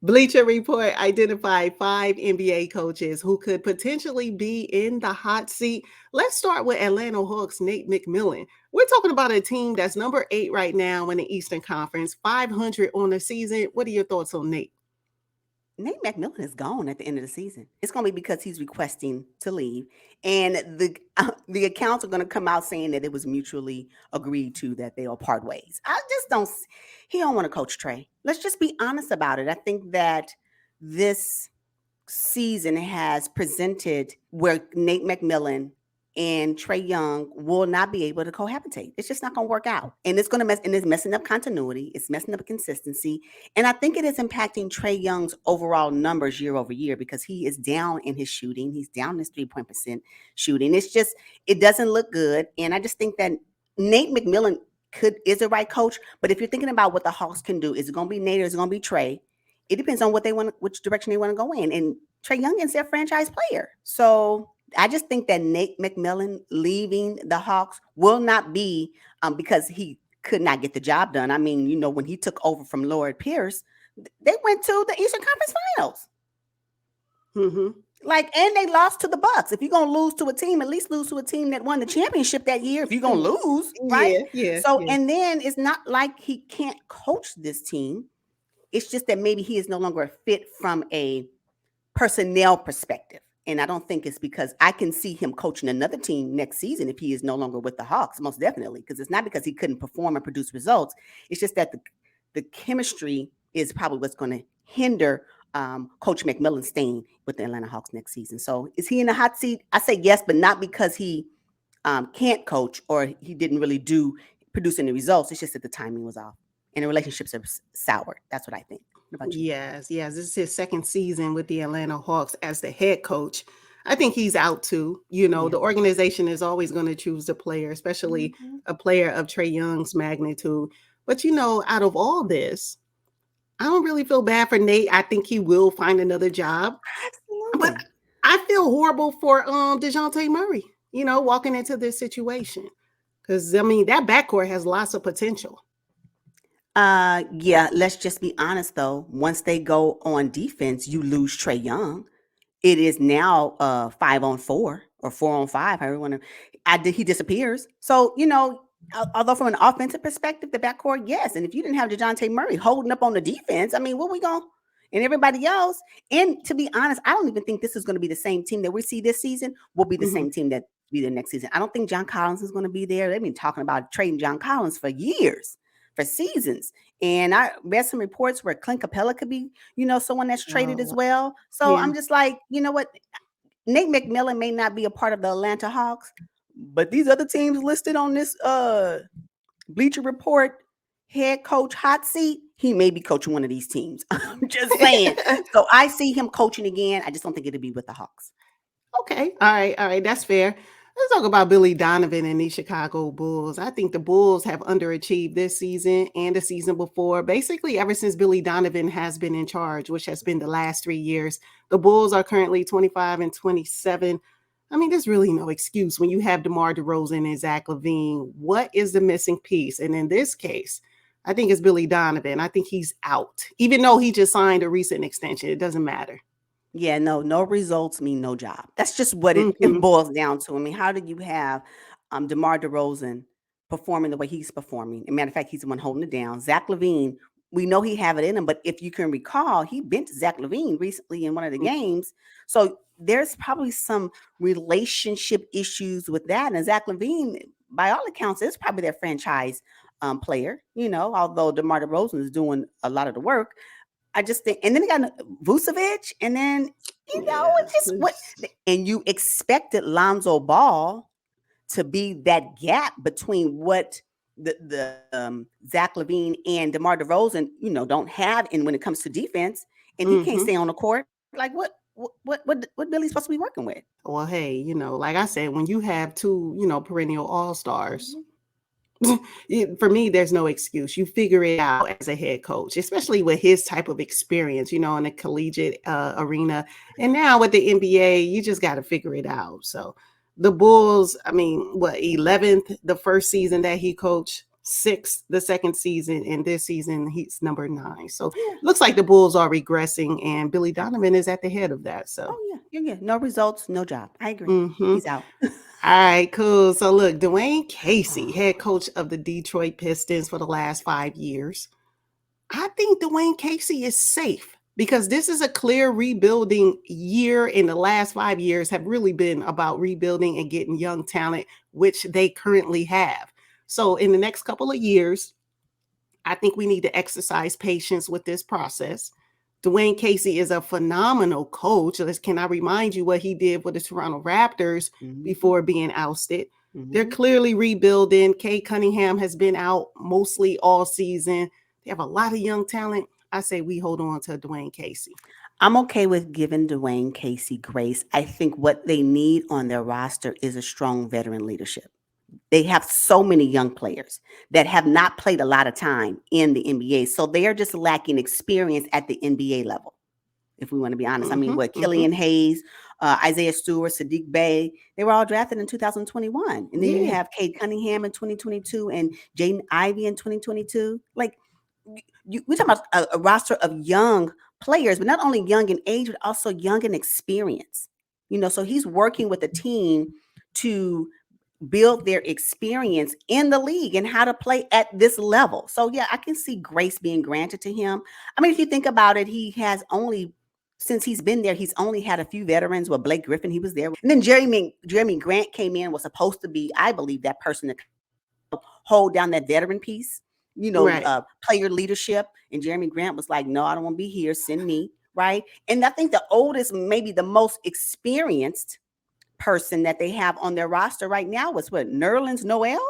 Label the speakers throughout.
Speaker 1: Bleacher Report identified 5 NBA coaches who could potentially be in the hot seat. Let's start with Atlanta Hawks' Nate McMillan. We're talking about a team that's number 8 right now in the Eastern Conference, 500 on the season. What are your thoughts on Nate?
Speaker 2: Nate McMillan is gone at the end of the season. It's going to be because he's requesting to leave, and the accounts are going to come out saying that it was mutually agreed to that they'll part ways. I just don't. He don't want to coach Trey. Let's just be honest about it. I think that this season has presented where Nate McMillan and Trey Young will not be able to cohabitate. It's just not going to work out. And it's going to it's messing up continuity. It's messing up consistency. And I think it is impacting Trey Young's overall numbers year over year because he is down in his shooting. He's down in his 3-point percent shooting. It's just, it doesn't look good. And I just think that Nate McMillan is the right coach. But if you're thinking about what the Hawks can do, is it going to be Nate or is it going to be Trey? It depends on what they want, which direction they want to go in. And Trey Young is their franchise player. So I just think that Nate McMillan leaving the Hawks will not be because he could not get the job done. I mean, you know, when he took over from Lloyd Pierce, they went to the Eastern Conference Finals.
Speaker 1: Mm-hmm.
Speaker 2: And they lost to the Bucks. If you're going to lose to a team, at least lose to a team that won the championship that year. If you're going to lose, right?
Speaker 1: Yeah.
Speaker 2: And then it's not like he can't coach this team. It's just that maybe he is no longer a fit from a personnel perspective. And I don't think it's because I can see him coaching another team next season if he is no longer with the Hawks, most definitely, because it's not because he couldn't perform and produce results. It's just that the chemistry is probably what's going to hinder Coach McMillan staying with the Atlanta Hawks next season. So is he in the hot seat? I say yes, but not because he can't coach or he didn't really produce any results. It's just that the timing was off and the relationships are soured. That's what I think.
Speaker 1: Yes. This is his second season with the Atlanta Hawks as the head coach. I think he's out too. You know, the organization is always going to choose the player, especially a player of Trey Young's magnitude. But, you know, out of all this, I don't really feel bad for Nate. I think he will find another job.
Speaker 2: Absolutely.
Speaker 1: But I feel horrible for DeJounte Murray, you know, walking into this situation. Because, I mean, that backcourt has lots of potential.
Speaker 2: Let's just be honest though. Once they go on defense, you lose Trey Young. It is now 5-on-4 or 4-on-5, however you want to. He disappears. So, you know, although from an offensive perspective, the backcourt, yes. And if you didn't have DeJounte Murray holding up on the defense, I mean, what we going and everybody else. And to be honest, I don't even think this is going to be the same team that we see this season will be the same team that be there next season. I don't think John Collins is going to be there. They've been talking about trading John Collins for years. For seasons. And I read some reports where Clint Capella could be, you know, someone that's traded as well. So I'm just like, you know what? Nate McMillan may not be a part of the Atlanta Hawks, but these other teams listed on this Bleacher Report head coach hot seat, he may be coaching one of these teams. I'm just saying. So I see him coaching again. I just don't think it'll be with the Hawks.
Speaker 1: Okay. All right. That's fair. Let's talk about Billy Donovan and the Chicago Bulls. I think the Bulls have underachieved this season and the season before. Basically, ever since Billy Donovan has been in charge, which has been the last 3 years, the Bulls are currently 25-27. I mean, there's really no excuse when you have DeMar DeRozan and Zach LaVine. What is the missing piece? And in this case, I think it's Billy Donovan. I think he's out. Even though he just signed a recent extension, it doesn't matter.
Speaker 2: Yeah, no results mean no job. That's just what it boils down to. I mean, how do you have DeMar DeRozan performing the way he's performing? As a matter of fact, he's the one holding it down. Zach LaVine, we know he have it in him, but if you can recall, he bent Zach LaVine recently in one of the games. So there's probably some relationship issues with that. And Zach LaVine, by all accounts, is probably their franchise player, you know, although DeMar DeRozan is doing a lot of the work. I just think, and then they got Vucevic, and then, you know, it's just what, and you expected Lonzo Ball to be that gap between what the Zach LaVine and DeMar DeRozan, you know, don't have, and when it comes to defense, and he can't stay on the court. Like what Billy's supposed to be working with?
Speaker 1: Well, hey, you know, like I said, when you have two, you know, perennial all-stars. For me, there's no excuse. You figure it out as a head coach, especially with his type of experience, you know, in the collegiate arena. And now with the NBA, you just got to figure it out. So the Bulls, I mean, 11th, the first season that he coached. sixth the second season, and this season he's number 9. So
Speaker 2: Yeah.
Speaker 1: looks like the Bulls are regressing, and Billy Donovan is at the head of that. So,
Speaker 2: Oh yeah. Yeah. Yeah. No results, no job. I agree.
Speaker 1: mm-hmm.
Speaker 2: He's out.
Speaker 1: All right, cool. So look, Dwane Casey,
Speaker 2: Oh,
Speaker 1: head coach of the Detroit Pistons for the last 5 years. I think Dwane Casey is safe because this is a clear rebuilding year. In the last 5 years have really been about rebuilding and getting young talent, which they currently have. So in the next couple of years, I think we need to exercise patience with this process. Dwane Casey is a phenomenal coach. Can I remind you what he did with the Toronto Raptors
Speaker 2: hmm
Speaker 1: before being ousted? They're
Speaker 2: hmm
Speaker 1: clearly rebuilding. Kay Cunningham has been out mostly all season. They have a lot of young talent. I say we hold on to Dwane Casey.
Speaker 2: I'm okay with giving Dwayne Casey grace. I think what they need on their roster is a strong veteran leadership. They have so many young players that have not played a lot of time in the NBA. So they are just lacking experience at the NBA level, if we want to be honest. I mean,
Speaker 1: Mm-hmm,
Speaker 2: what
Speaker 1: mm-hmm.
Speaker 2: Killian Hayes, Isaiah Stewart, Sadiq Bey, they were all drafted in 2021. And then you
Speaker 1: Yeah.
Speaker 2: have Cade Cunningham in 2022 and Jaden Ivey in 2022. Like, we're talking about a roster of young players, but not only young in age, but also young in experience. So he's working with a team to build their experience in the league and how to play at this level. So yeah, I can see grace being granted to him. I mean, if you think about it, he has only since he's been there, he's only had a few veterans. With Blake Griffin, he was there, and then Jeremy Grant came in, was supposed to be, I believe, that person to hold down that veteran piece,
Speaker 1: Right.
Speaker 2: player leadership. And Jeremy Grant was like, "No, I don't want to be here. Send me." Right. And I think the oldest, maybe the most experienced person that they have on their roster right now was what, Nerlens Noel,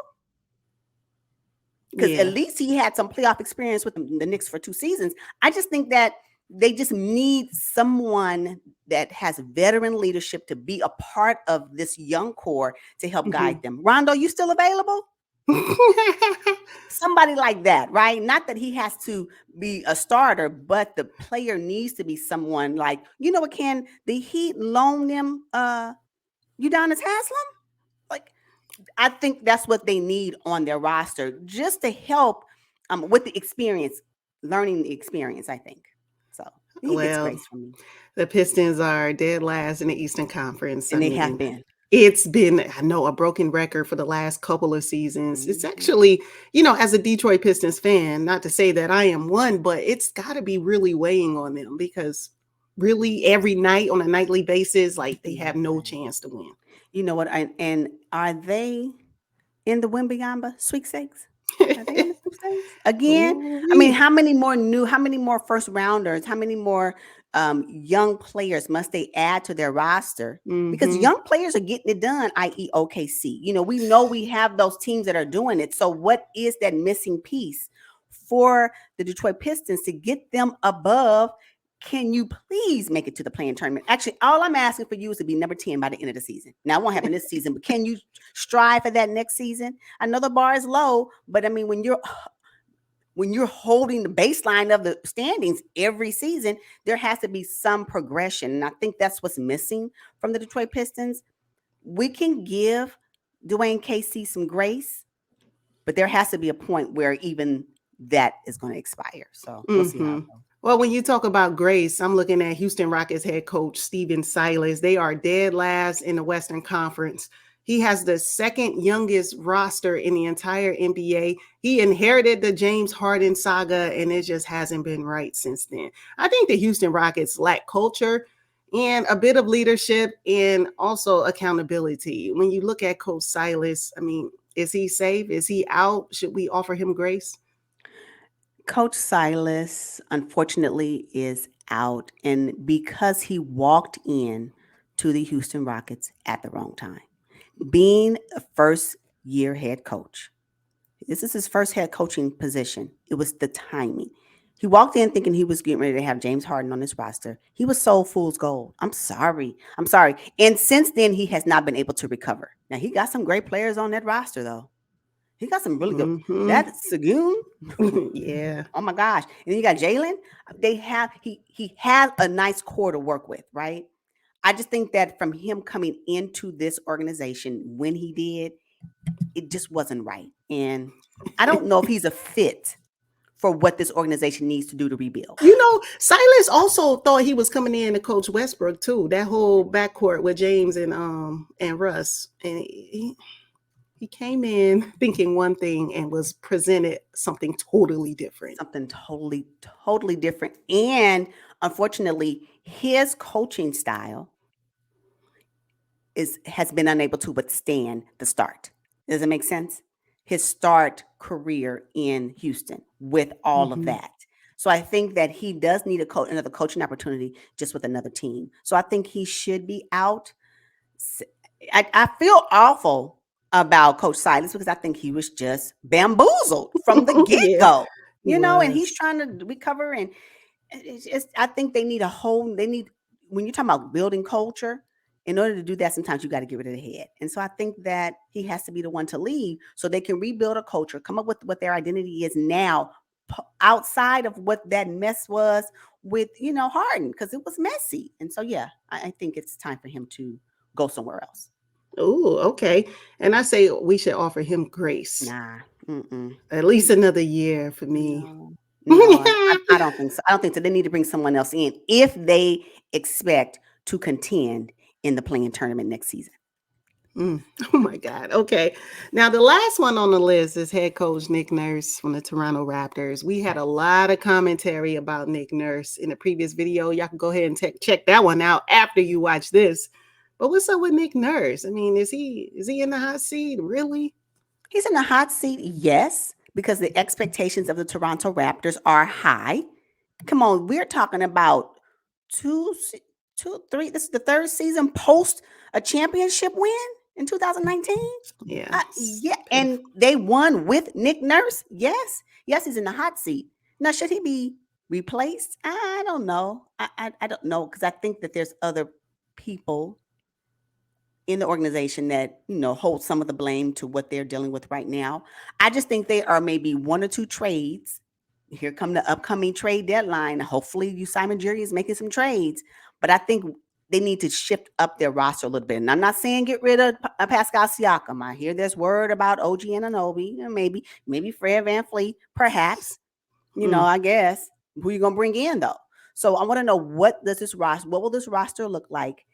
Speaker 2: because at
Speaker 1: Yeah.
Speaker 2: least he had some playoff experience with the Knicks for 2 seasons. I just think that they just need someone that has veteran leadership to be a part of this young core to help guide
Speaker 1: Mm-hmm.
Speaker 2: them. Rondo, you still available? Somebody like that, right? Not that he has to be a starter, but the player needs to be someone like, what, can the Heat loan them Udonis Haslam? Like, I think that's what they need on their roster, just to help with the experience, learning the experience, I think. So he gets
Speaker 1: Well,
Speaker 2: grace from me,
Speaker 1: the Pistons are dead last in the Eastern Conference. I
Speaker 2: and they have
Speaker 1: mean,
Speaker 2: been.
Speaker 1: it's been, I know, a broken record for the last couple of seasons. It's
Speaker 2: hmm
Speaker 1: actually, as a Detroit Pistons fan, not to say that I am one, but it's got to be really weighing on them because really every night on a nightly basis, like they have no
Speaker 2: Right.
Speaker 1: chance to win.
Speaker 2: You know what? And are they in the Wimbyamba sweepstakes? Are they in the sweepstakes again? I mean,
Speaker 1: Ooh-wee.
Speaker 2: how many more first rounders, how many more young players must they add to their roster? Because
Speaker 1: Mm-hmm.
Speaker 2: young players are getting it done, i.e., OKC. We know we have those teams that are doing it. So, what is that missing piece for the Detroit Pistons to get them above? Can you please make it to the playing tournament? Actually, all I'm asking for you is to be number 10 by the end of the season. Now, it won't happen this season, but can you strive for that next season? I know the bar is low, but I mean, when you're holding the baseline of the standings every season, there has to be some progression. And I think that's what's missing from the Detroit Pistons. We can give Dwayne Casey some grace, but there has to be a point where even that is going to expire. So we'll see how
Speaker 1: Mm-hmm.
Speaker 2: it goes.
Speaker 1: Well, when you talk about grace, I'm looking at Houston Rockets head coach Stephen Silas. They are dead last in the Western Conference. He has the second youngest roster in the entire NBA. He inherited the James Harden saga, and it just hasn't been right since then. I think the Houston Rockets lack culture and a bit of leadership and also accountability. When you look at Coach Silas, I mean, is he safe? Is he out? Should we offer him grace?
Speaker 2: Coach Silas, unfortunately, is out, and because he walked in to the Houston Rockets at the wrong time. Being a first year head coach, this is his first head coaching position. It was the timing. He walked in thinking he was getting ready to have James Harden on his roster. He was sold fool's gold. I'm sorry. I'm sorry. And since then, he has not been able to recover. Now, he got some great players on that roster, though. He got some really good.
Speaker 1: Mm-hmm.
Speaker 2: That Sagoon,
Speaker 1: Yeah.
Speaker 2: oh my gosh. And then you got Jalen. He has a nice core to work with, right? I just think that from him coming into this organization when he did, it just wasn't right. And I don't know if he's a fit for what this organization needs to do to rebuild.
Speaker 1: Silas also thought he was coming in to coach Westbrook too. That whole backcourt with James and Russ, and he came in thinking one thing and was presented something totally different.
Speaker 2: Something totally, totally different. And unfortunately, his coaching style has been unable to withstand the start. Does it make sense? His start career in Houston with all of
Speaker 1: Mhm.
Speaker 2: that. So I think that he does need another coaching opportunity just with another team. So I think he should be out. I feel awful about Coach Silas because I think he was just bamboozled from the
Speaker 1: Yeah,
Speaker 2: get-go,
Speaker 1: he
Speaker 2: and he's
Speaker 1: was.
Speaker 2: trying to recover. And I think they need when you're talking about building culture, in order to do that, sometimes you got to get rid of the head. And so I think that he has to be the one to lead so they can rebuild a culture, come up with what their identity is now, outside of what that mess was with, Harden, because it was messy. And so, yeah, I think it's time for him to go somewhere else.
Speaker 1: Oh, okay. And I say we should offer him grace.
Speaker 2: Nah, mm-mm.
Speaker 1: At least another year for me.
Speaker 2: No, no, I don't think so. I don't think so. They need to bring someone else in if they expect to contend in the playing tournament next season.
Speaker 1: Oh my God. Okay. Now, the last one on the list is head coach Nick Nurse from the Toronto Raptors. We had a lot of commentary about Nick Nurse in the previous video. Y'all can go ahead and check that one out after you watch this. But what's up with Nick Nurse? I mean, is he in the hot seat? Really?
Speaker 2: He's in the hot seat, yes, because the expectations of the Toronto Raptors are high. Come on, we're talking about two, two, three. This is the third season post a championship win in 2019.
Speaker 1: Yeah.
Speaker 2: Yeah, and they won with Nick Nurse. Yes, he's in the hot seat. Now, should he be replaced? I don't know. I don't know, because I think that there's other people in the organization that hold some of the blame to what they're dealing with right now. I just think there are maybe one or two trades. Here come the upcoming trade deadline. Hopefully, Simon Jerry is making some trades, but I think they need to shift up their roster a little bit. And I'm not saying get rid of Pascal Siakam. I hear there's word about OG Anunoby, maybe Fred VanVleet, perhaps. I guess who you gonna bring in though? So I want to know what will this roster look like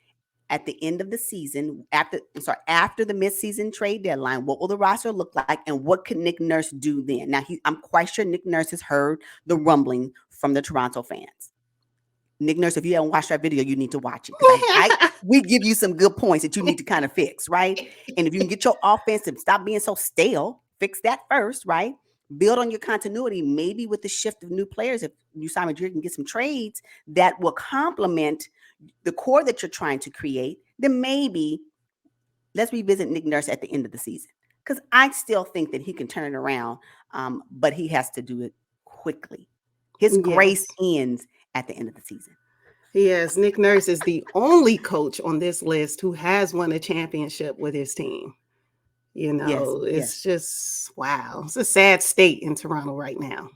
Speaker 2: at the end of the season, after the midseason trade deadline? What will the roster look like, and what can Nick Nurse do then? Now, I'm quite sure Nick Nurse has heard the rumbling from the Toronto fans. Nick Nurse, if you haven't watched that video, you need to watch it, because we give you some good points that you need to kind of fix, right? And if you can get your offense to stop being so stale, fix that first, right? Build on your continuity, maybe with the shift of new players. If Simon Jerry can get some trades that will complement the core that you're trying to create, then maybe let's revisit Nick Nurse at the end of the season, because I still think that he can turn it around, but he has to do it quickly. His grace ends at the end of the season.
Speaker 1: Yes, Nick Nurse is the only coach on this list who has won a championship with his team. It's just, wow. It's a sad state in Toronto right now.